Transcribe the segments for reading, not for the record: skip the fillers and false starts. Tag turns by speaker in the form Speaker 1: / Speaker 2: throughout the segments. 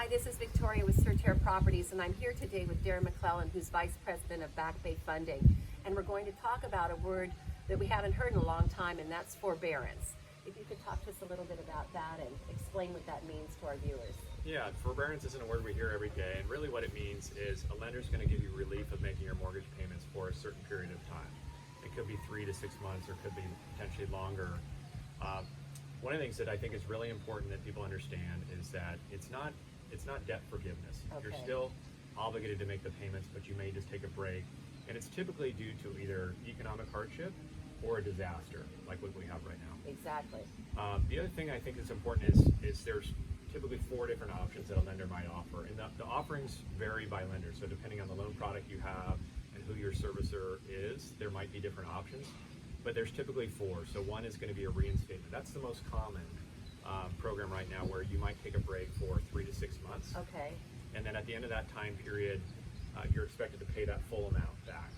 Speaker 1: Hi, this is Victoria with Surterre Properties, and I'm here today with Darren Mclellan, who's Vice President of Back Bay Funding. And we're going to talk about a word that we haven't heard in a long time, and that's forbearance. If you could talk to us a little bit about that and explain what that means to our viewers.
Speaker 2: Yeah, forbearance isn't a word we hear every day, and really what it means is a lender's going to give you relief of making your mortgage payments for a certain period of time. It could be 3 to 6 months, or could be potentially longer. One of the things that I think is really important that people understand is that it's not debt forgiveness.
Speaker 1: Okay.
Speaker 2: You're still obligated to make the payments, but you may just take a break, and it's typically due to either economic hardship or a disaster, like what we have right now.
Speaker 1: Exactly.
Speaker 2: The other thing I think is important is there's typically 4 different options that a lender might offer, and the offerings vary by lender. So depending on the loan product you have and who your servicer is, there might be different options, but there's typically 4. So one is going to be a reinstatement. That's the most common program right now, where you might take a break for 3 to 6 months.
Speaker 1: Okay.
Speaker 2: And then at the end of that time period, you're expected to pay that full amount back.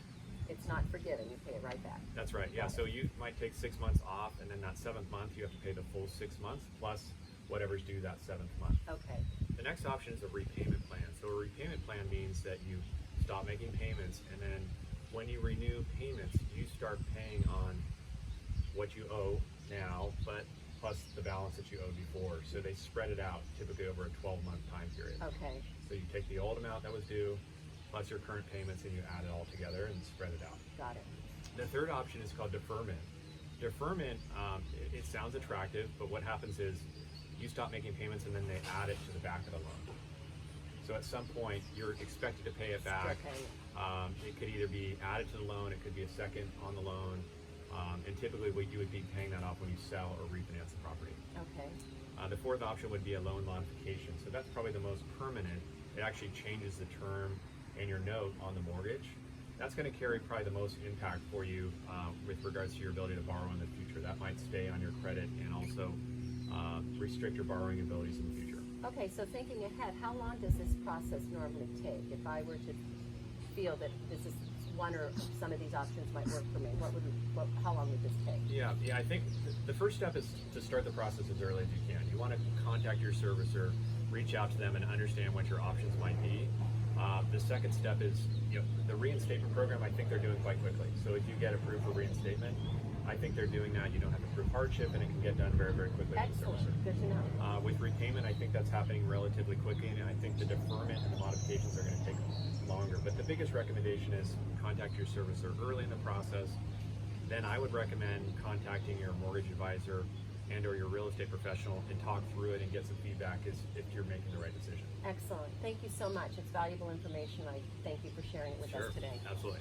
Speaker 1: It's not forgiven, you pay it right back.
Speaker 2: That's right, yeah. So you might take 6 months off, and then that 7th month you have to pay the full 6 months plus whatever's due that 7th month.
Speaker 1: Okay.
Speaker 2: The next option is a repayment plan. So a repayment plan means that you stop making payments, and then when you renew payments, you start paying on what you owe now, but plus the balance that you owed before. So they spread it out typically over a 12-month time period.
Speaker 1: Okay.
Speaker 2: So you take the old amount that was due, plus your current payments, and you add it all together and spread it out.
Speaker 1: Got it.
Speaker 2: The third option is called deferment. Deferment, it sounds attractive, but what happens is you stop making payments and then they add it to the back of the loan. So at some point, you're expected to pay it back. It could either be added to the loan, it could be a second on the loan, and typically you would be paying that off when you sell or refinance the property.
Speaker 1: Okay.
Speaker 2: The fourth option would be a loan modification. So that's probably the most permanent. It actually changes the term and your note on the mortgage. That's going to carry probably the most impact for you with regards to your ability to borrow in the future. That might stay on your credit and also restrict your borrowing abilities in the future.
Speaker 1: Okay, so thinking ahead, how long does this process normally take? If I were to feel that this is one or some of these options might work for me, how long would this take? Yeah,
Speaker 2: I think the first step is to start the process as early as you can. You want to contact your servicer, reach out to them, and understand what your options might be. The second step is, the reinstatement program. I think they're doing quite quickly. So if you get approved for reinstatement, I think they're doing that. You don't have to prove hardship, and it can get done very, very quickly.
Speaker 1: Excellent. Good to know.
Speaker 2: With repayment, I think that's happening relatively quickly, and I think the deferment and the modifications are going to take longer. But the biggest recommendation is contact your servicer early in the process. Then I would recommend contacting your mortgage advisor and or your real estate professional and talk through it and get some feedback if you're making the right decision.
Speaker 1: Excellent. Thank you so much. It's valuable information. I thank you for sharing it with us today.
Speaker 2: Absolutely.